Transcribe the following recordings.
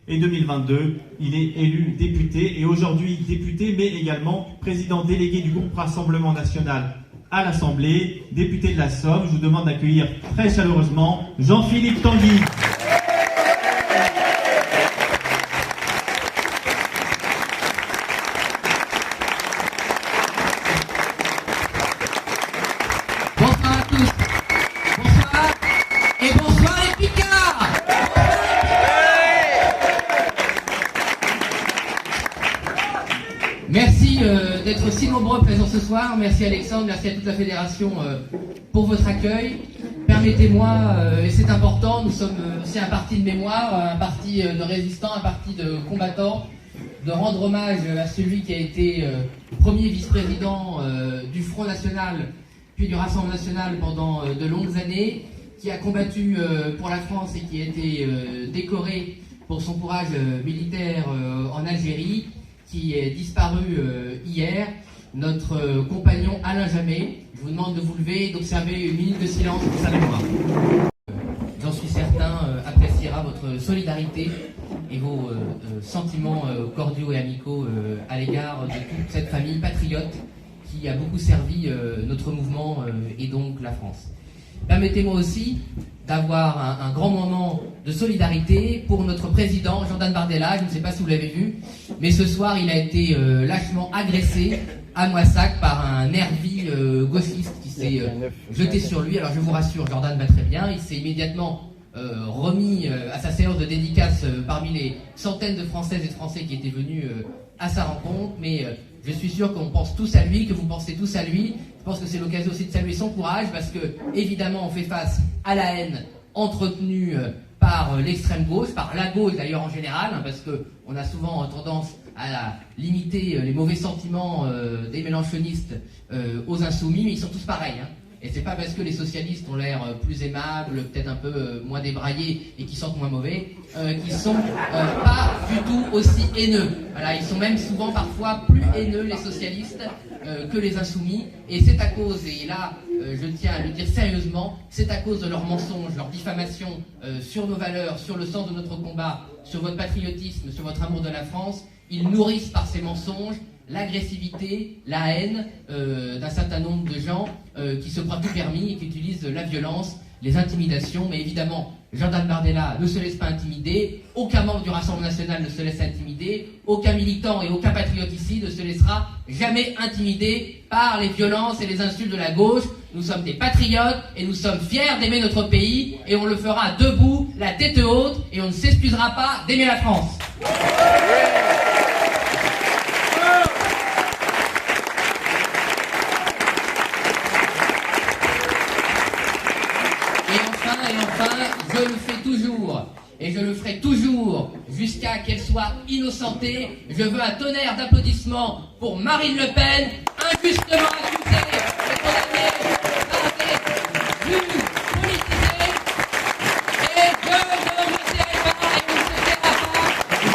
Et 2022, il est élu député et aujourd'hui député, mais également président délégué du groupe Rassemblement National à l'Assemblée, député de la Somme. Je vous demande d'accueillir très chaleureusement Jean-Philippe Tanguy. Bonsoir à tous. Bonsoir et bonsoir les Picards. Merci d'être si nombreux présents ce soir. Merci Alexandre, merci à toute la fédération pour votre accueil. Permettez-moi, et c'est important, nous sommes aussi un parti de mémoire, un parti de résistants, un parti de combattants, de rendre hommage à celui qui a été premier vice-président du Front National, puis du Rassemblement National pendant de longues années, qui a combattu pour la France et qui a été décoré pour son courage militaire en Algérie, qui est disparu hier, notre compagnon Alain Jamet. Je vous demande de vous lever et d'observer une minute de silence pour sa mémoire. J'en suis certain, appréciera votre solidarité et vos sentiments cordiaux et amicaux à l'égard de toute cette famille patriote qui a beaucoup servi notre mouvement et donc la France. Permettez-moi aussi d'avoir un grand moment de solidarité pour notre président Jordan Bardella. Je ne sais pas si vous l'avez vu, mais ce soir il a été lâchement agressé à Moissac par un nervi gauchiste qui s'est jeté sur lui. Alors je vous rassure, Jordan va très bien. Il s'est immédiatement remis à sa séance de dédicace parmi les centaines de Françaises et de Français qui étaient venus à sa rencontre. Mais je suis sûr qu'on pense tous à lui, que vous pensez tous à lui. Je pense que c'est l'occasion aussi de saluer son courage parce que, évidemment, on fait face à la haine entretenue par l'extrême gauche, par la gauche d'ailleurs en général, hein, parce qu'on a souvent tendance à limiter les mauvais sentiments des mélenchonistes aux insoumis, mais ils sont tous pareils. Hein. Et c'est pas parce que les socialistes ont l'air plus aimables, peut-être un peu moins débraillés et qui sentent moins mauvais, qu'ils sont pas du tout aussi haineux. Voilà, ils sont même souvent parfois plus haineux les socialistes que les insoumis. Et c'est à cause, et là je tiens à le dire sérieusement, c'est à cause de leurs mensonges, leurs diffamations sur nos valeurs, sur le sens de notre combat, sur votre patriotisme, sur votre amour de la France. Ils nourrissent par ces mensonges l'agressivité, la haine d'un certain nombre de gens qui se croient tout permis et qui utilisent la violence, les intimidations. Mais évidemment, Jordan Bardella ne se laisse pas intimider, aucun membre du Rassemblement National ne se laisse intimider, aucun militant et aucun patriote ici ne se laissera jamais intimider par les violences et les insultes de la gauche. Nous sommes des patriotes et nous sommes fiers d'aimer notre pays et on le fera debout, la tête haute, et on ne s'excusera pas d'aimer la France. Je le fais toujours, et je le ferai toujours, jusqu'à qu'elle soit innocentée. Je veux un tonnerre d'applaudissements pour Marine Le Pen, injustement accusée et condamnée, arrêtée, juge, politisée, et je ne me tairai pas et on ne se taira pas.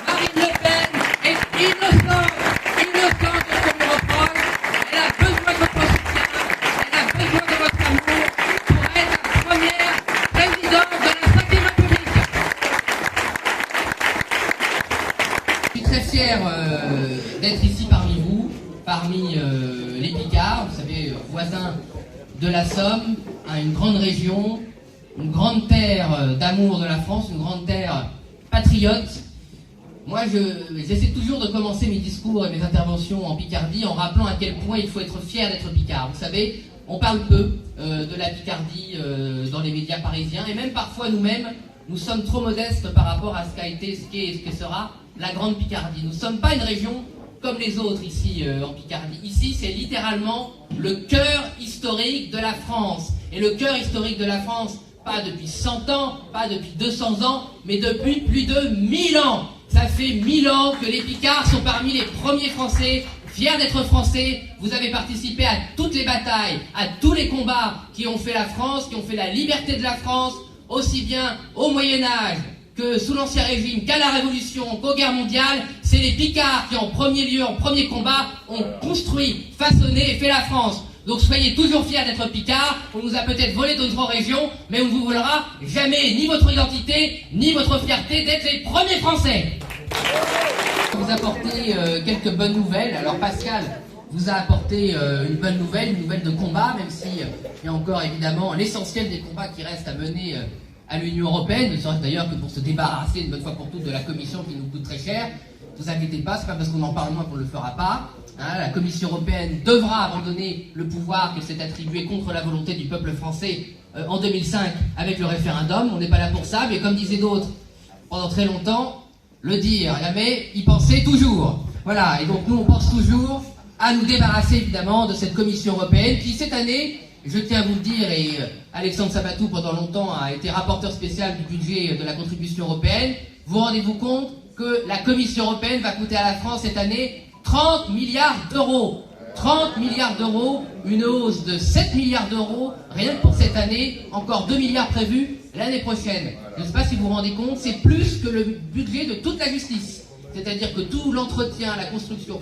Marine Le Pen est innocente de ce qu'on lui reproche. Elle a besoin de votre soutien, elle a besoin de votre amour pour être la première présidente de la 5e République. Je suis très fier d'être ici parmi vous, parmi les Picards, vous savez, voisins de la Somme, une grande région, une grande terre d'amour de la France, une grande terre patriote. Moi, j'essaie toujours de commencer mes discours et mes interventions en Picardie en rappelant à quel point il faut être fier d'être Picard. Vous savez, on parle peu de la Picardie dans les médias parisiens, et même parfois nous-mêmes, nous sommes trop modestes par rapport à ce qu'a été, ce qu'est et ce que sera la Grande Picardie. Nous ne sommes pas une région comme les autres ici en Picardie. Ici, c'est littéralement le cœur historique de la France. Et le cœur historique de la France, pas depuis 100 ans, pas depuis 200 ans, mais depuis plus de 1000 ans. Ça fait 1000 ans que les Picards sont parmi les premiers Français, fiers d'être Français. Vous avez participé à toutes les batailles, à tous les combats qui ont fait la France, qui ont fait la liberté de la France, aussi bien au Moyen-Âge que sous l'Ancien Régime, qu'à la Révolution, qu'aux guerres mondiales. C'est les Picards qui, en premier lieu, en premier combat, ont construit, façonné et fait la France. Donc soyez toujours fiers d'être Picards. On nous a peut-être volé d'autres régions, mais on ne vous volera jamais ni votre identité, ni votre fierté d'être les premiers Français. Vous apporter quelques bonnes nouvelles. Alors Pascal vous a apporté une bonne nouvelle, de combat, même si il y a encore évidemment l'essentiel des combats qui restent à mener à l'Union européenne, ne serait-ce d'ailleurs que pour se débarrasser une bonne fois pour toutes de la Commission qui nous coûte très cher. Ne vous inquiétez pas, c'est pas parce qu'on en parle moins qu'on ne le fera pas. Hein, la Commission européenne devra abandonner le pouvoir qu'elle s'est attribué contre la volonté du peuple français en 2005 avec le référendum. On n'est pas là pour ça, mais comme disaient d'autres pendant très longtemps, le dire jamais, y penser toujours. Voilà, et donc nous on pense toujours à nous débarrasser évidemment de cette Commission européenne qui cette année, je tiens à vous le dire, et Alexandre Sabatou pendant longtemps a été rapporteur spécial du budget de la contribution européenne, vous rendez-vous compte que la Commission européenne va coûter à la France cette année 30 milliards d'euros. 30 milliards d'euros, une hausse de 7 milliards d'euros, rien que pour cette année, encore 2 milliards prévus l'année prochaine. Je ne sais pas si vous vous rendez compte, c'est plus que le budget de toute la justice. C'est-à-dire que tout l'entretien, la construction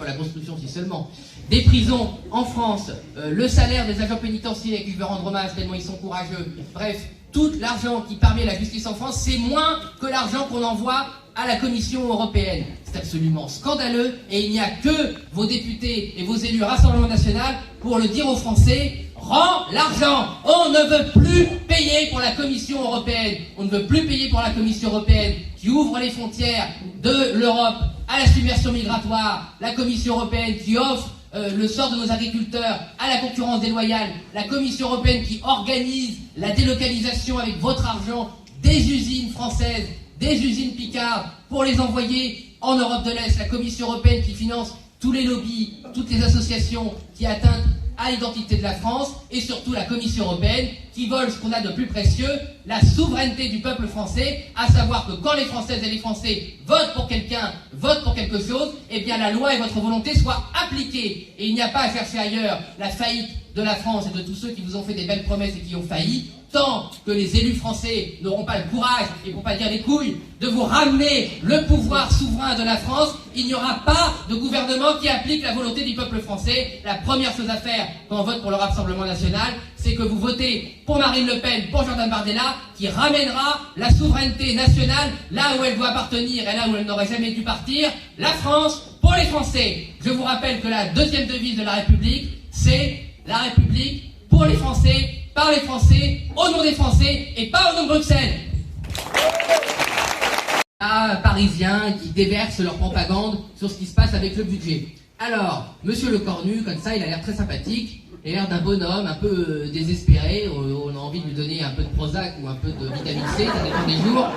si seulement, des prisons en France, le salaire des agents pénitentiaires, qui je veux rendre hommage tellement ils sont courageux, bref, tout l'argent qui permet la justice en France, c'est moins que l'argent qu'on envoie à la Commission européenne. C'est absolument scandaleux et il n'y a que vos députés et vos élus Rassemblement National pour le dire aux Français. Rends l'argent. On ne veut plus payer pour la Commission européenne. On ne veut plus payer pour la Commission européenne qui ouvre les frontières de l'Europe à la submersion migratoire. La Commission européenne qui offre le sort de nos agriculteurs à la concurrence déloyale. La Commission européenne qui organise la délocalisation avec votre argent des usines françaises, des usines Picard pour les envoyer en Europe de l'Est. La Commission européenne qui finance tous les lobbies, toutes les associations qui atteignent à l'identité de la France, et surtout la Commission européenne qui vole ce qu'on a de plus précieux, la souveraineté du peuple français, à savoir que quand les Françaises et les Français votent pour quelqu'un, votent pour quelque chose, eh bien la loi et votre volonté soient appliquées. Et il n'y a pas à chercher ailleurs la faillite de la France et de tous ceux qui vous ont fait des belles promesses et qui ont failli, tant que les élus français n'auront pas le courage, et pour pas dire les couilles, de vous ramener le pouvoir souverain de la France, il n'y aura pas de gouvernement qui applique la volonté du peuple français. La première chose à faire quand on vote pour le Rassemblement National, c'est que vous votez pour Marine Le Pen, pour Jordan Bardella, qui ramènera la souveraineté nationale là où elle doit appartenir et là où elle n'aurait jamais dû partir, la France pour les Français. Je vous rappelle que la deuxième devise de la République, c'est la République pour les Français, par les Français, au nom des Français et pas au nom de Bruxelles. Parisiens qui déversent leur propagande sur ce qui se passe avec le budget. Alors, monsieur Le Cornu, comme ça, il a l'air très sympathique, il a l'air d'un bonhomme un peu désespéré, on a envie de lui donner un peu de Prozac ou un peu de vitamine C, ça dépend des jours,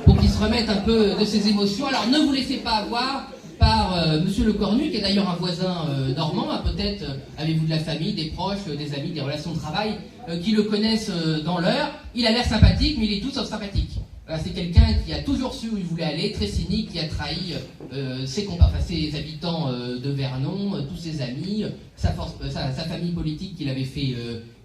pour qu'il se remette un peu de ses émotions. Alors ne vous laissez pas avoir par monsieur Le Cornu, qui est d'ailleurs un voisin normand, hein, peut-être avez-vous de la famille, des proches, des amis, des relations de travail qui le connaissent dans l'heure. Il a l'air sympathique, mais il est tout sauf sympathique. Voilà, c'est quelqu'un qui a toujours su où il voulait aller, très cynique, qui a trahi ses habitants de Vernon, tous ses amis, sa famille politique qu'il avait fait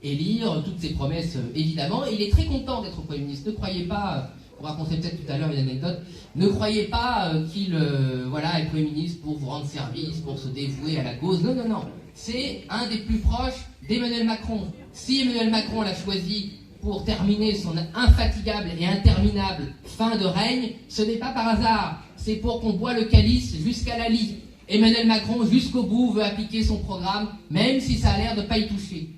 élire, toutes ses promesses évidemment. Et il est très content d'être Premier ministre. Ne croyez pas, vous raconterez peut-être tout à l'heure une anecdote, ne croyez pas qu'il est Premier ministre pour vous rendre service, pour se dévouer à la cause. Non, non, non. C'est un des plus proches d'Emmanuel Macron. Si Emmanuel Macron l'a choisi pour terminer son infatigable et interminable fin de règne, ce n'est pas par hasard. C'est pour qu'on boit le calice jusqu'à la lie. Emmanuel Macron, jusqu'au bout, veut appliquer son programme, même si ça a l'air de ne pas y toucher.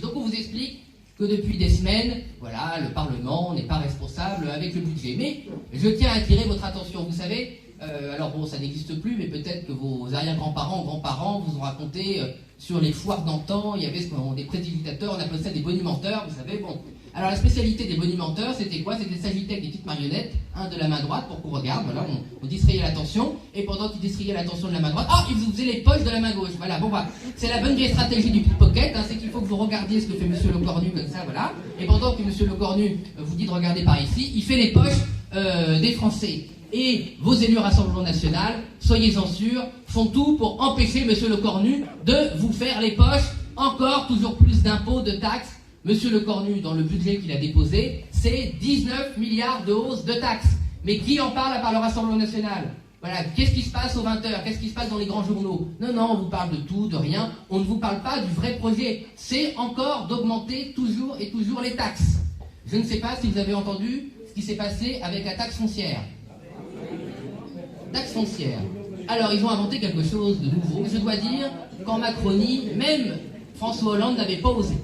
Donc on vous explique que depuis des semaines, voilà, le Parlement n'est pas responsable avec le budget. Mais je tiens à attirer votre attention. Vous savez, alors bon, ça n'existe plus, mais peut-être que vos arrière-grands-parents ou grands-parents vous ont raconté sur les foires d'antan, il y avait des prédicateur, on appelait ça des bonimenteurs, vous savez, bon. Alors la spécialité des bonimenteurs, c'était quoi? C'était de s'agiter avec des petites marionnettes, de la main droite pour qu'on regarde, voilà, on distrayait l'attention, et pendant qu'ils distrayaient l'attention de la main droite, ils vous faisaient les poches de la main gauche, voilà, bon bah, c'est la bonne vieille stratégie du pickpocket, c'est qu'il faut que vous regardiez ce que fait monsieur Le Cornu comme ça, voilà, et pendant que monsieur Le Cornu vous dit de regarder par ici, il fait les poches des Français. Et vos élus Rassemblement National, soyez-en sûrs, font tout pour empêcher monsieur Le Cornu de vous faire les poches, encore toujours plus d'impôts, de taxes. Monsieur Le Cornu, dans le budget qu'il a déposé, c'est 19 milliards de hausse de taxes. Mais qui en parle à part le Rassemblement National? Voilà, qu'est-ce qui se passe aux 20h? Qu'est-ce qui se passe dans les grands journaux? Non, non, on vous parle de tout, de rien. On ne vous parle pas du vrai projet. C'est encore d'augmenter toujours et toujours les taxes. Je ne sais pas si vous avez entendu ce qui s'est passé avec la taxe foncière. taxe foncière. Alors, ils ont inventé quelque chose de nouveau. Je dois dire qu'en Macronie, même François Hollande n'avait pas osé.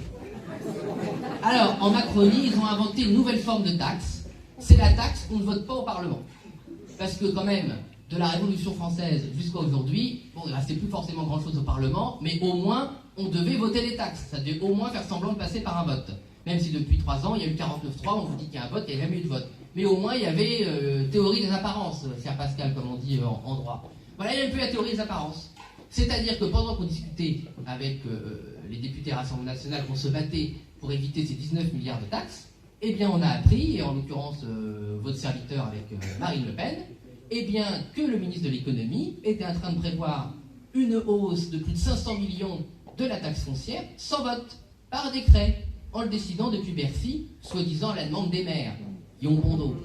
Alors, en Macronie, ils ont inventé une nouvelle forme de taxe. C'est la taxe qu'on ne vote pas au Parlement. Parce que quand même, de la Révolution française jusqu'à aujourd'hui, bon, il ne restait plus forcément grand-chose au Parlement, mais au moins, on devait voter les taxes. Ça devait au moins faire semblant de passer par un vote. Même si depuis 3 ans, il y a eu 49.3, on vous dit qu'il y a un vote, il n'y a jamais eu de vote. Mais au moins, il y avait théorie des apparences, cher Pascal, comme on dit en droit. Voilà, il y a un peu la théorie des apparences. C'est-à-dire que pendant qu'on discutait avec les députés à l'Assemblée nationale, qu'on se battait pour éviter ces 19 milliards de taxes, eh bien, on a appris, et en l'occurrence, votre serviteur avec Marine Le Pen, eh bien, que le ministre de l'économie était en train de prévoir une hausse de plus de 500 millions de la taxe foncière sans vote, par décret, en le décidant depuis Bercy, soi-disant à la demande des maires. Yon Bondo.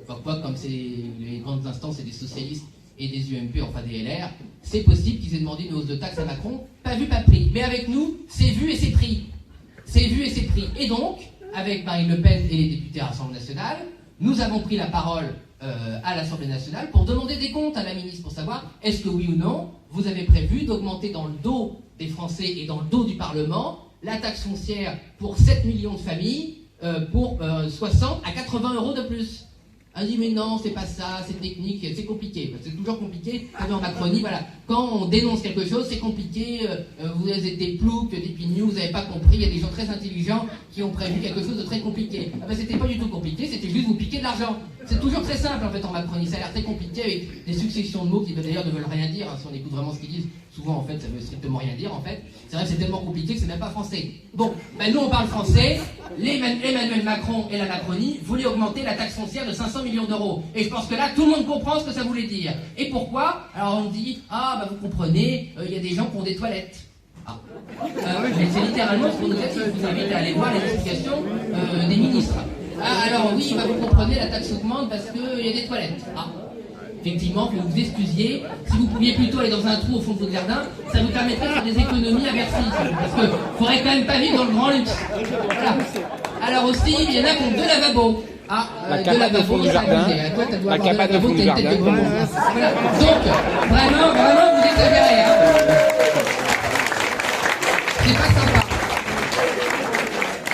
Enfin, quoi, comme c'est les grandes instances et des socialistes et des UMP, enfin des LR, c'est possible qu'ils aient demandé une hausse de taxe à Macron, pas vu, pas pris. Mais avec nous, c'est vu et c'est pris. C'est vu et c'est pris. Et donc, avec Marine Le Pen et les députés à l'Assemblée nationale, nous avons pris la parole à l'Assemblée nationale pour demander des comptes à la ministre, pour savoir est-ce que oui ou non, vous avez prévu d'augmenter dans le dos des Français et dans le dos du Parlement la taxe foncière pour 7 millions de familles pour 60 à 80 euros de plus. On dit mais non, c'est pas ça, c'est technique, c'est compliqué. C'est toujours compliqué. En Macronie, voilà. Quand on dénonce quelque chose, c'est compliqué. Vous êtes des ploucs, des pignoux, vous n'avez pas compris. Il y a des gens très intelligents qui ont prévu quelque chose de très compliqué. Ah ben c'était pas du tout compliqué, c'était juste vous piquer de l'argent. C'est toujours très simple en fait en Macronie. Ça a l'air très compliqué avec des successions de mots qui d'ailleurs ne veulent rien dire. Hein, si on écoute vraiment ce qu'ils disent, souvent en fait ça veut strictement rien dire en fait. C'est vrai que c'est tellement compliqué que c'est même pas français. Bon, ben nous on parle français. Emmanuel Macron et la Macronie voulaient augmenter la taxe foncière de 500 millions d'euros. Et je pense que là tout le monde comprend ce que ça voulait dire. Et pourquoi? Alors on dit ah bah vous comprenez, il y a des gens qui ont des toilettes. Ah. Mais c'est littéralement ce qu'on nous a dit. Je vous invite à aller voir les explications des ministres. Ah, alors oui, bah, vous comprenez, la taxe augmente parce qu'il y a des toilettes. Ah. Effectivement, que vous vous excusiez. Si vous pouviez plutôt aller dans un trou au fond de votre jardin, ça vous permettrait de faire des économies à Bercy. Parce qu'il ne faudrait quand même pas vivre dans le grand luxe. Voilà. Alors aussi, il y en a qui ont 2 lavabos. Ah, la 2 lavabos, ça abusé. Toi, tu dois avoir 2 lavabos, tu as une tête de gros. Voilà. Donc, vraiment, vous exagérez. Hein. C'est pas sympa.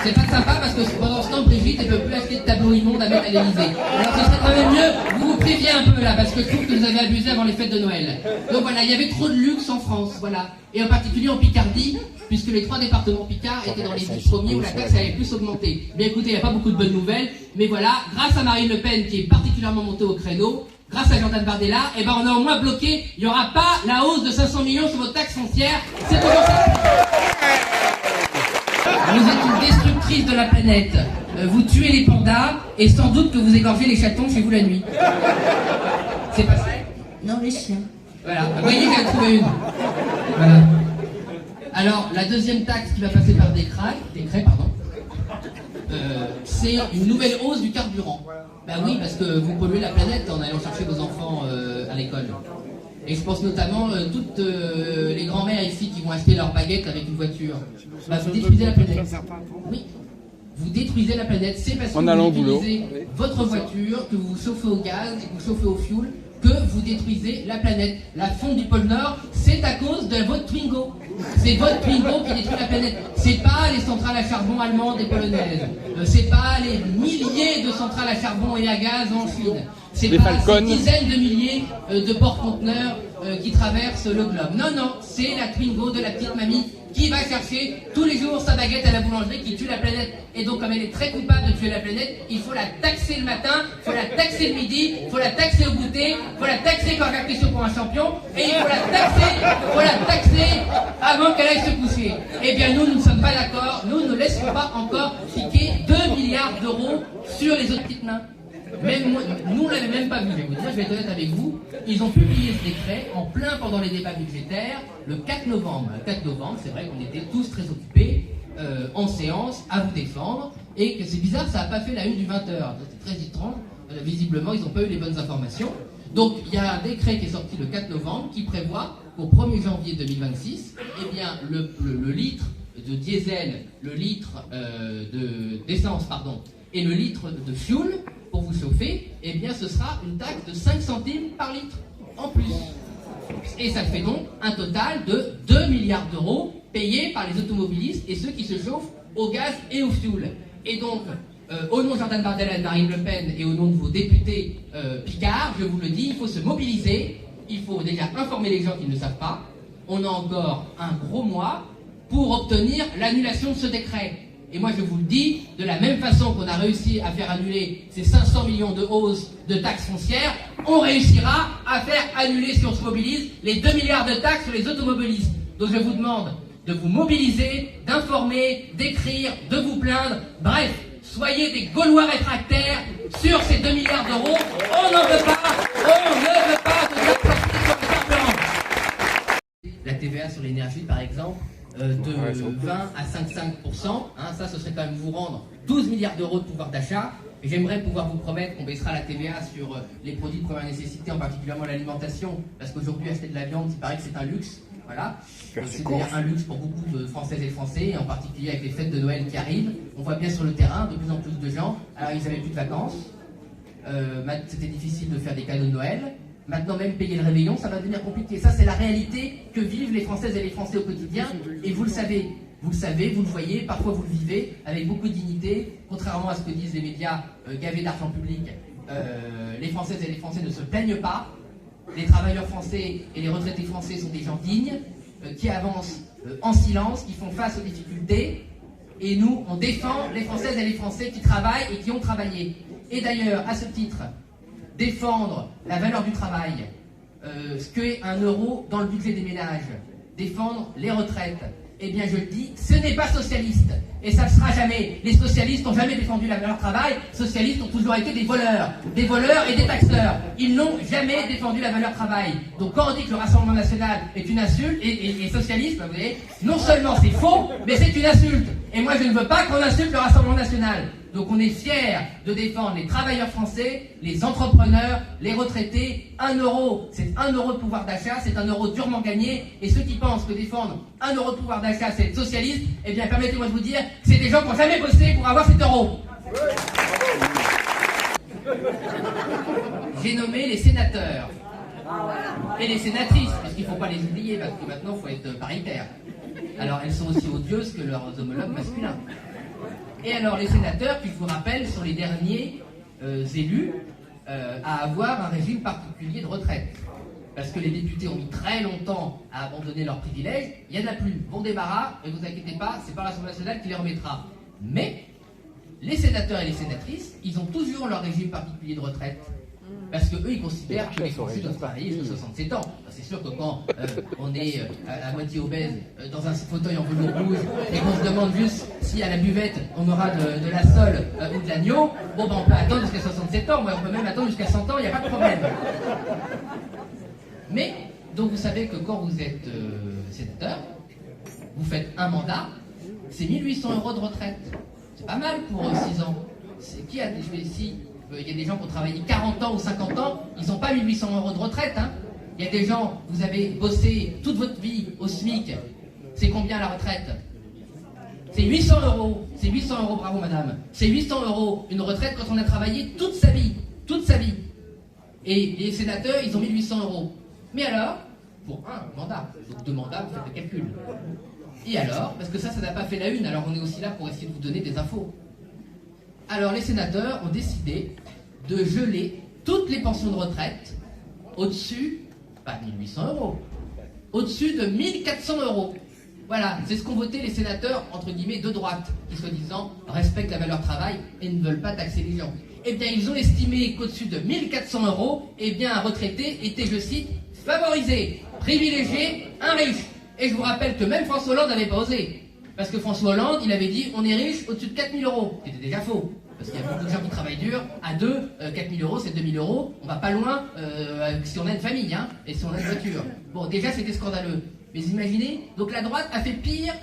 C'est pas sympa parce que pendant ce temps, Brigitte ne peut plus acheter de tableaux immondes à mettre à l'Élysée. Alors ce serait quand même mieux, vous préviez un peu là, parce que je trouve que vous avez abusé avant les fêtes de Noël. Donc voilà, il y avait trop de luxe en France, voilà. Et en particulier en Picardie, puisque les 3 départements Picard étaient dans les 10 premiers où la taxe avait plus augmenté. Mais écoutez, il n'y a pas beaucoup de bonnes nouvelles, mais voilà, grâce à Marine Le Pen qui est particulièrement montée au créneau, grâce à Jordan Bardella, eh ben on a au moins bloqué, il n'y aura pas la hausse de 500 millions sur votre taxe foncière, c'est toujours ça. Vous êtes une destructrice de la planète. Vous tuez les pandas et sans doute que vous égorgez les chatons chez vous la nuit. C'est pas vrai? Non, les chiens. Voilà, vous voyez qu'elle a trouvé une. Voilà. Alors, la deuxième taxe qui va passer par décret, c'est une nouvelle hausse du carburant. Ben oui, parce que vous polluez la planète en allant chercher vos enfants à l'école. Et je pense notamment toutes les grands-mères ici qui vont acheter leur baguette avec une voiture. Bah, vous détruisez la planète. Oui. Vous détruisez la planète. C'est parce que vous utilisez votre voiture, que vous chauffez au gaz et que vous chauffez au fioul, que vous détruisez la planète. La fonte du pôle Nord, c'est à cause de votre Twingo. C'est votre Twingo qui détruit la planète. C'est pas les centrales à charbon allemandes et polonaises. C'est pas les milliers de centrales à charbon et à gaz en Chine. C'est pas ces dizaines de milliers de porte-conteneurs qui traversent le globe. Non, non, c'est la Twingo de la petite mamie qui va chercher tous les jours sa baguette à la boulangerie qui tue la planète. Et donc, comme elle est très coupable de tuer la planète, il faut la taxer le matin, il faut la taxer le midi, il faut la taxer au goûter, il faut la taxer quand elle a question pour un champion, et il faut la taxer avant qu'elle aille se coucher. Eh bien, nous ne sommes pas d'accord. Nous ne laisserons pas encore piquer 2 milliards d'euros sur les autres petites mains. Même moi, nous, on ne l'avait même pas vu, je vais vous dire, je vais être honnête avec vous. Ils ont publié ce décret en plein pendant les débats budgétaires, le 4 novembre. Le 4 novembre, c'est vrai qu'on était tous très occupés, en séance, à vous défendre, et que c'est bizarre, ça n'a pas fait la une du 20h. C'est très étrange, visiblement, ils n'ont pas eu les bonnes informations. Donc, il y a un décret qui est sorti le 4 novembre qui prévoit qu'au 1er janvier 2026, eh bien, le litre de diesel, le litre d'essence, et le litre de fuel, pour vous chauffer, eh bien ce sera une taxe de 5 centimes par litre. en plus. Et ça fait donc un total de 2 milliards d'euros payés par les automobilistes et ceux qui se chauffent au gaz et au fioul. Et donc, au nom de Jordan Bardella et de Marine Le Pen et au nom de vos députés picards, je vous le dis, il faut se mobiliser. Il faut déjà informer les gens qui ne le savent pas. On a encore un gros mois pour obtenir l'annulation de ce décret. Et moi je vous le dis, de la même façon qu'on a réussi à faire annuler ces 500 millions de hausse de taxes foncières, on réussira à faire annuler, si on se mobilise, les 2 milliards de taxes sur les automobilistes. Donc je vous demande de vous mobiliser, d'informer, d'écrire, de vous plaindre. Bref, soyez des Gaulois réfractaires sur ces 2 milliards d'euros. On n'en veut pas, on ne veut pas de cette sortie sur le carburant. La TVA sur l'énergie, par exemple, de 20 à 5,5%, hein, ça ce serait quand même vous rendre 12 milliards d'euros de pouvoir d'achat. Et j'aimerais pouvoir vous promettre qu'on baissera la TVA sur les produits de première nécessité, en particulièrement l'alimentation, parce qu'aujourd'hui acheter de la viande, il paraît que c'est un luxe. Voilà. C'est d'ailleurs un luxe pour beaucoup de Françaises et Français, et en particulier avec les fêtes de Noël qui arrivent. On voit bien sur le terrain de plus en plus de gens. Alors ils n'avaient plus de vacances, c'était difficile de faire des cadeaux de Noël. Maintenant même payer le réveillon, ça va devenir compliqué. Ça c'est la réalité que vivent les Françaises et les Français au quotidien, et vous le savez. Vous le savez, vous le voyez, parfois vous le vivez avec beaucoup de dignité, contrairement à ce que disent les médias gavés d'argent public. Les Françaises et les Français ne se plaignent pas. Les travailleurs français et les retraités français sont des gens dignes, qui avancent en silence, qui font face aux difficultés. Et nous, on défend les Françaises et les Français qui travaillent et qui ont travaillé. Et d'ailleurs, à ce titre, défendre la valeur du travail, ce qu'est 1 euro dans le budget des ménages, défendre les retraites, eh bien je le dis, ce n'est pas socialiste. Et ça ne sera jamais. Les socialistes n'ont jamais défendu la valeur travail. Socialistes ont toujours été des voleurs et des taxeurs. Ils n'ont jamais défendu la valeur travail. Donc quand on dit que le Rassemblement National est une insulte, et socialiste, vous voyez, non seulement c'est faux, mais c'est une insulte. Et moi je ne veux pas qu'on insulte le Rassemblement National. Donc on est fiers de défendre les travailleurs français, les entrepreneurs, les retraités. 1 euro, c'est 1 euro de pouvoir d'achat, c'est 1 euro durement gagné. Et ceux qui pensent que défendre 1 euro de pouvoir d'achat, c'est être socialiste, eh bien permettez-moi de vous dire que c'est des gens qui n'ont jamais bossé pour avoir cet euro. J'ai nommé les sénateurs et les sénatrices, parce qu'il ne faut pas les oublier, parce que maintenant il faut être paritaire. Alors elles sont aussi odieuses que leurs homologues masculins. Et alors les sénateurs, qui je vous rappelle, sont les derniers élus à avoir un régime particulier de retraite. Parce que les députés ont mis très longtemps à abandonner leurs privilèges, il n'y en a plus. Bon débarras, et vous inquiétez pas, c'est pas l'Assemblée nationale qui les remettra. Mais les sénateurs et les sénatrices, ils ont toujours leur régime particulier de retraite. Parce que eux, ils considèrent que les Français doivent travailler jusqu'à 67 ans. C'est sûr que quand on est à moitié obèse dans un fauteuil en velours rouge et qu'on se demande juste si à la buvette on aura de la sole ou de l'agneau, bon ben on peut attendre jusqu'à 67 ans, on peut même attendre jusqu'à 100 ans, il n'y a pas de problème. Mais, donc vous savez que quand vous êtes sénateur, vous faites un mandat, c'est 1 800 € de retraite. C'est pas mal pour 6 ans. Qui a ici? Il y a des gens qui ont travaillé 40 ans ou 50 ans, ils n'ont pas 1 800 € de retraite. Hein. Il y a des gens, vous avez bossé toute votre vie au SMIC. C'est combien la retraite? C'est 800 €. C'est 800 €, bravo madame. C'est 800 € une retraite quand on a travaillé toute sa vie. Toute sa vie. Et les sénateurs, ils ont 1 800 €. Mais alors, pour un mandat, donc 2 mandats, vous faites le calcul. Et alors, parce que ça n'a pas fait la une, alors on est aussi là pour essayer de vous donner des infos. Alors les sénateurs ont décidé de geler toutes les pensions de retraite au-dessus, pas 1 800 €, au-dessus de 1 400 €. Voilà, c'est ce qu'ont voté les sénateurs, entre guillemets, de droite, qui soi-disant respectent la valeur travail et ne veulent pas taxer les gens. Eh bien, ils ont estimé qu'au-dessus de 1 400 €, eh bien, un retraité était, je cite, favorisé, privilégié, un riche. Et je vous rappelle que même François Hollande n'avait pas osé. Parce que François Hollande, il avait dit on est riche au-dessus de 4 000 €. C'était déjà faux. Parce qu'il y a beaucoup de gens qui travaillent dur. À deux, 4 000 €, c'est 2 000 €. On va pas loin si on a une famille, hein, et si on a une voiture. Bon, déjà, c'était scandaleux. Mais imaginez, donc la droite a fait pire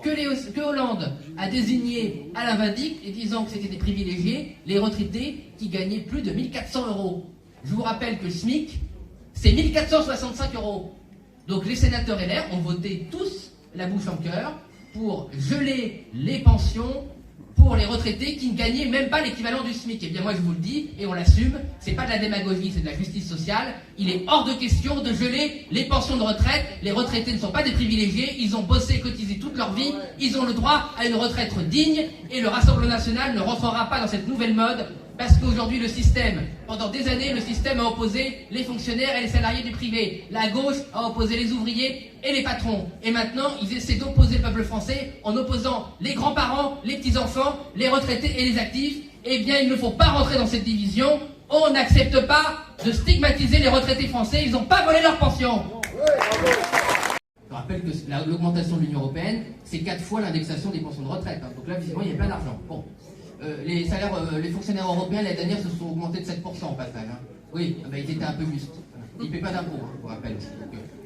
que Hollande a désigné Alain Vadic et disant que c'était des privilégiés, les retraités qui gagnaient plus de 1 400 €. Je vous rappelle que le SMIC, c'est 1 465 €. Donc les sénateurs LR ont voté tous la bouche en cœur pour geler les pensions pour les retraités qui ne gagnaient même pas l'équivalent du SMIC. Eh bien moi je vous le dis, et on l'assume, c'est pas de la démagogie, c'est de la justice sociale. Il est hors de question de geler les pensions de retraite. Les retraités ne sont pas des privilégiés, ils ont bossé, cotisé toute leur vie, ils ont le droit à une retraite digne, et le Rassemblement national ne rentrera pas dans cette nouvelle mode, parce qu'aujourd'hui le système, pendant des années, le système a opposé les fonctionnaires et les salariés du privé. La gauche a opposé les ouvriers et les patrons. Et maintenant, ils essaient d'opposer le peuple français en opposant les grands-parents, les petits-enfants, les retraités et les actifs. Eh bien, il ne faut pas rentrer dans cette division. On n'accepte pas de stigmatiser les retraités français. Ils n'ont pas volé leur pension. Je rappelle que l'augmentation de l'Union européenne, c'est 4 fois l'indexation des pensions de retraite. Donc là, visiblement, il y a plein d'argent. Bon. Les salaires, les fonctionnaires européens l'année dernière se sont augmentés de 7% au passage. Oui, ils étaient un peu justes. Ils ne paient pas d'impôts, je vous rappelle.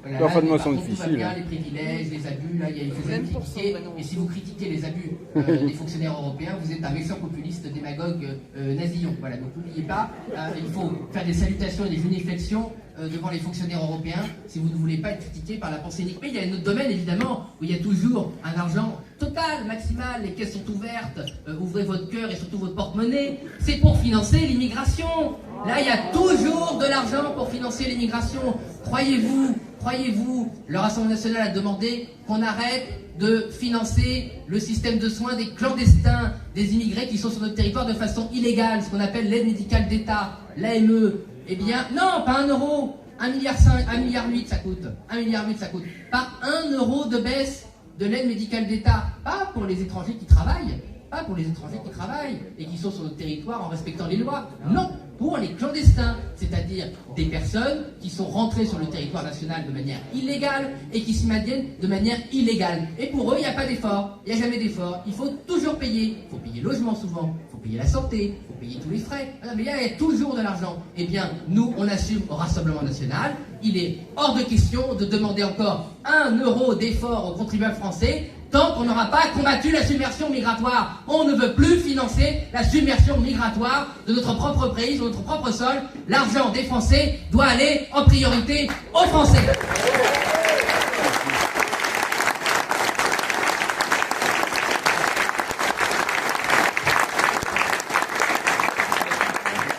Voilà, pas de motion tout va bien, difficile. les privilèges, les abus, là, il faut jamais critiquer. Et si vous critiquez les abus des fonctionnaires européens, vous êtes un méchant populiste, démagogue, nasillon. Voilà, donc n'oubliez pas, il faut faire des salutations et des génuflexions devant les fonctionnaires européens si vous ne voulez pas être critiqué par la pensée unique. Mais il y a un autre domaine, évidemment, où il y a toujours un argent total, maximal, les caisses sont ouvertes, ouvrez votre cœur et surtout votre porte-monnaie. C'est pour financer l'immigration. Là, il y a toujours de l'argent pour financer l'immigration. Croyez-vous, le Rassemblement national a demandé qu'on arrête de financer le système de soins des clandestins, des immigrés qui sont sur notre territoire de façon illégale, ce qu'on appelle l'aide médicale d'État, l'AME. Eh bien, non, pas 1 euro. 1,5 milliard, 1,8 milliard ça coûte. 1,8 milliard ça coûte. Pas 1 euro de baisse de l'aide médicale d'État. Pas pour les étrangers qui travaillent. Pas pour les étrangers qui travaillent et qui sont sur notre territoire en respectant les lois. Non, pour les clandestins, c'est-à-dire des personnes qui sont rentrées sur le territoire national de manière illégale et qui s'y maintiennent de manière illégale. Et pour eux, il n'y a pas d'effort, il n'y a jamais d'effort. Il faut toujours payer. Il faut payer le logement souvent, il faut payer la santé, il faut payer tous les frais. Mais il y a toujours de l'argent. Eh bien, nous, on assume au Rassemblement national. Il est hors de question de demander encore 1 euro d'effort aux contribuables français tant qu'on n'aura pas combattu la submersion migratoire. On ne veut plus financer la submersion migratoire de notre propre pays, de notre propre sol. L'argent des Français doit aller en priorité aux Français.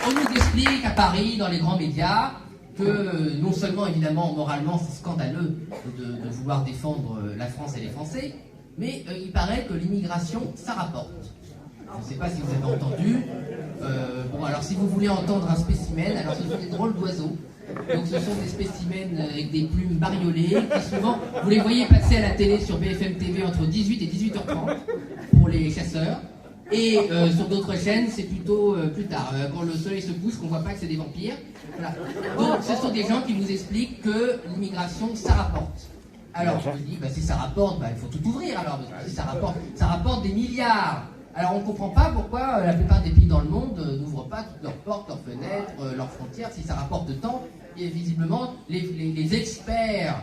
On nous explique à Paris, dans les grands médias, que non seulement, évidemment, moralement, c'est scandaleux de vouloir défendre la France et les Français, mais il paraît que l'immigration, ça rapporte. Je ne sais pas si vous avez entendu. Bon, alors si vous voulez entendre un spécimen, alors ce sont des drôles d'oiseaux. Donc ce sont des spécimens avec des plumes bariolées, qui souvent, vous les voyez passer à la télé sur BFM TV entre 18 et 18h30 pour les chasseurs. Et sur d'autres chaînes, c'est plutôt plus tard, quand le soleil se couche, qu'on ne voit pas que c'est des vampires. Voilà. Donc ce sont des gens qui vous expliquent que l'immigration, ça rapporte. Alors je me dis, si ça rapporte, il faut tout ouvrir alors, parce que si ça rapporte des milliards. Alors on ne comprend pas pourquoi la plupart des pays dans le monde n'ouvrent pas toutes leurs portes, leurs fenêtres, leurs frontières, si ça rapporte tant. Et visiblement, les experts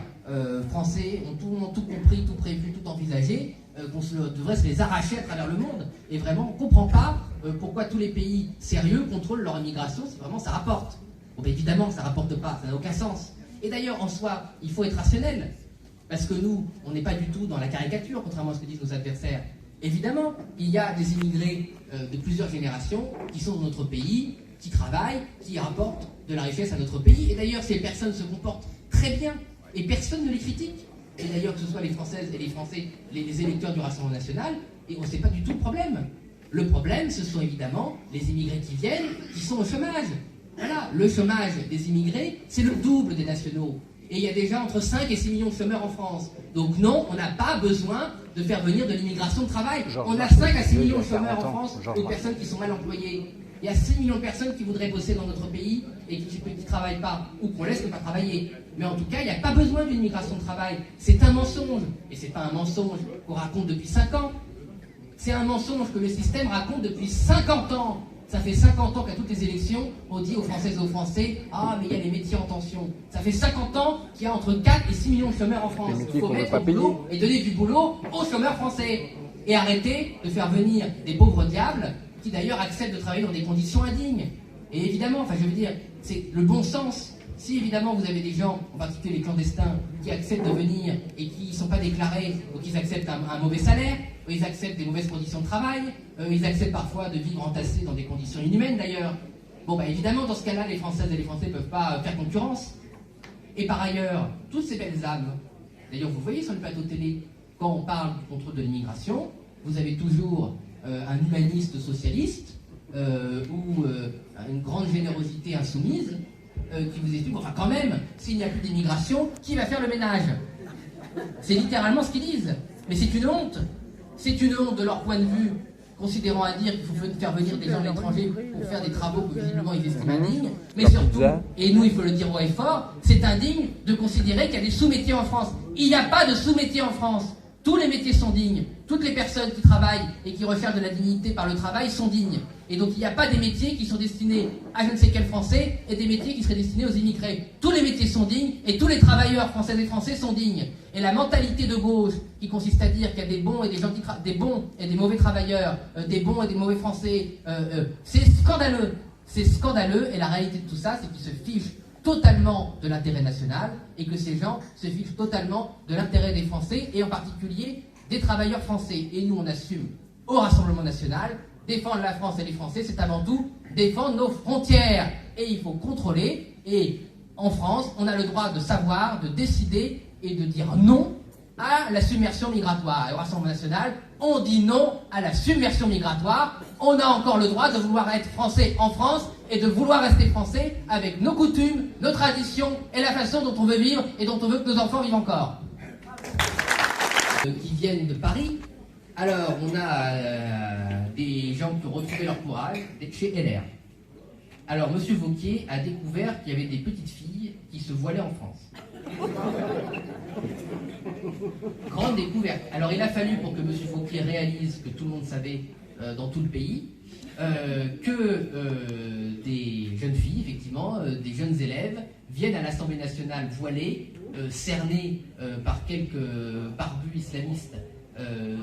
français ont tout compris, tout prévu, tout envisagé, qu'on devrait se les arracher à travers le monde. Et vraiment, on ne comprend pas pourquoi tous les pays sérieux contrôlent leur immigration, si vraiment ça rapporte. Bon, évidemment, ça ne rapporte pas, ça n'a aucun sens. Et d'ailleurs, en soi, il faut être rationnel. Parce que nous, on n'est pas du tout dans la caricature, contrairement à ce que disent nos adversaires. Évidemment, il y a des immigrés de plusieurs générations qui sont dans notre pays, qui travaillent, qui rapportent de la richesse à notre pays. Et d'ailleurs, ces personnes se comportent très bien et personne ne les critique. Et d'ailleurs, que ce soit les Françaises et les Français, les électeurs du Rassemblement national, et on ne sait pas du tout le problème. Le problème, ce sont évidemment les immigrés qui viennent, qui sont au chômage. Voilà, le chômage des immigrés, c'est le double des nationaux. Et il y a déjà entre 5 et 6 millions de chômeurs en France. Donc non, on n'a pas besoin de faire venir de l'immigration de travail. On a 5 à 6 millions de chômeurs en France, de personnes qui sont mal employées. Il y a 6 millions de personnes qui voudraient bosser dans notre pays et qui ne travaillent pas, ou qu'on laisse ne pas travailler. Mais en tout cas, il n'y a pas besoin d'une immigration de travail. C'est un mensonge. Et c'est pas un mensonge qu'on raconte depuis 5 ans. C'est un mensonge que le système raconte depuis 50 ans. Ça fait 50 ans qu'à toutes les élections, on dit aux Françaises et aux Français « Ah, mais il y a les métiers en tension ». Ça fait 50 ans qu'il y a entre 4 et 6 millions de chômeurs en France. Il faut mettre au boulot et donner du boulot aux chômeurs français. Et arrêter de faire venir des pauvres diables qui d'ailleurs acceptent de travailler dans des conditions indignes. Et évidemment, je veux dire, c'est le bon sens Si évidemment vous avez des gens, en particulier les clandestins, qui acceptent de venir et qui ne sont pas déclarés, ou qui acceptent un mauvais salaire, ou ils acceptent des mauvaises conditions de travail, ils acceptent parfois de vivre entassés dans des conditions inhumaines d'ailleurs. Bon, bah évidemment, dans ce cas-là, les Françaises et les Français ne peuvent pas faire concurrence. Et par ailleurs, toutes ces belles âmes, d'ailleurs vous voyez sur le plateau télé, quand on parle du contrôle de l'immigration, vous avez toujours un humaniste socialiste ou une grande générosité insoumise qui vous explique, enfin quand même, s'il n'y a plus d'immigration, qui va faire le ménage? C'est littéralement ce qu'ils disent. Mais c'est une honte. C'est une honte de leur point de vue, considérant à dire qu'il faut faire venir des gens de l'étranger pour faire des travaux que visiblement ils estiment indignes. Mais surtout, et nous il faut le dire haut et fort, c'est indigne de considérer qu'il y a des sous-métiers en France. Il n'y a pas de sous-métiers en France. Tous les métiers sont dignes. Toutes les personnes qui travaillent et qui recherchent de la dignité par le travail sont dignes. Et donc il n'y a pas des métiers qui sont destinés à je ne sais quel Français et des métiers qui seraient destinés aux immigrés. Tous les métiers sont dignes et tous les travailleurs français et français sont dignes. Et la mentalité de gauche qui consiste à dire qu'il y a des bons et des gens des bons et des mauvais travailleurs, des bons et des mauvais Français, c'est scandaleux. C'est scandaleux et la réalité de tout ça, c'est qu'ils se fichent totalement de l'intérêt national et que ces gens se fichent totalement de l'intérêt des Français et en particulier des travailleurs français. Et nous, on assume au Rassemblement national, défendre la France et les Français, c'est avant tout défendre nos frontières. Et il faut contrôler. Et en France, on a le droit de savoir, de décider et de dire non à la submersion migratoire. Et au Rassemblement national, on dit non à la submersion migratoire. On a encore le droit de vouloir être français en France et de vouloir rester français avec nos coutumes, nos traditions et la façon dont on veut vivre et dont on veut que nos enfants vivent encore. Qui viennent de Paris. Alors, on a des gens qui ont retrouvé leur courage chez LR. Alors, M. Wauquiez a découvert qu'il y avait des petites filles qui se voilaient en France. Grande découverte. Alors, il a fallu, pour que M. Wauquiez réalise que tout le monde savait dans tout le pays, que des jeunes filles, effectivement, des jeunes élèves, viennent à l'Assemblée nationale voilées, cernées par quelques barbus islamistes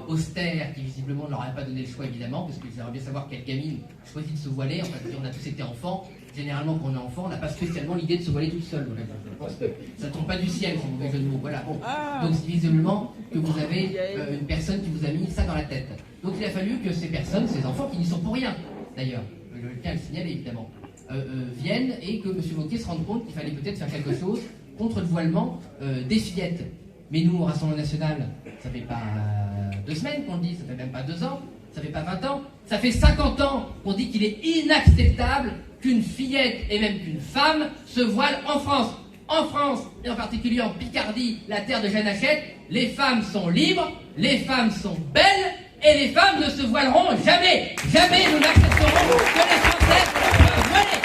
austères qui visiblement ne leur avaient pas donné le choix évidemment, parce que j'aimerais bien savoir quelle gamine choisit de se voiler. Enfin, on a tous été enfants. Généralement, quand on est enfant, on n'a pas spécialement l'idée de se voiler toute seule. Voilà. Je pense que ça tombe pas du ciel, c'est un mauvais jeu de mots. Voilà. Bon. Donc, c'est visiblement que vous avez une personne qui vous a mis ça dans la tête. Donc, il a fallu que ces personnes, ces enfants qui n'y sont pour rien, d'ailleurs, je tiens à le signaler évidemment, viennent et que M. Wauquiez se rende compte qu'il fallait peut-être faire quelque chose contre le voilement des fillettes. Mais nous, au Rassemblement national, ça fait pas 2 semaines qu'on le dit, ça fait même pas 2 ans, ça fait pas 20 ans, ça fait 50 ans qu'on dit qu'il est inacceptable qu'une fillette et même qu'une femme se voile en France. En France, et en particulier en Picardie, la terre de Jeanne Hachette, les femmes sont libres, les femmes sont belles, et les femmes ne se voileront jamais. Jamais nous n'accepterons que les Françaises soient voilées.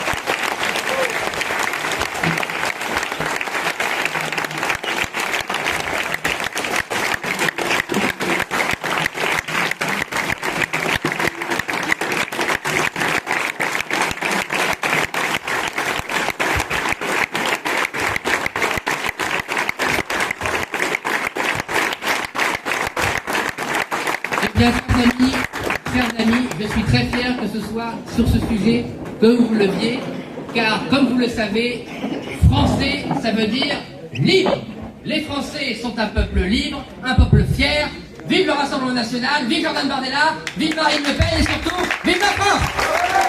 Bien, chers amis, je suis très fier que ce soit sur ce sujet que vous vous leviez, car comme vous le savez, français, ça veut dire libre. Les Français sont un peuple libre, un peuple fier. Vive le Rassemblement national, vive Jordan Bardella, vive Marine Le Pen et surtout, vive la France!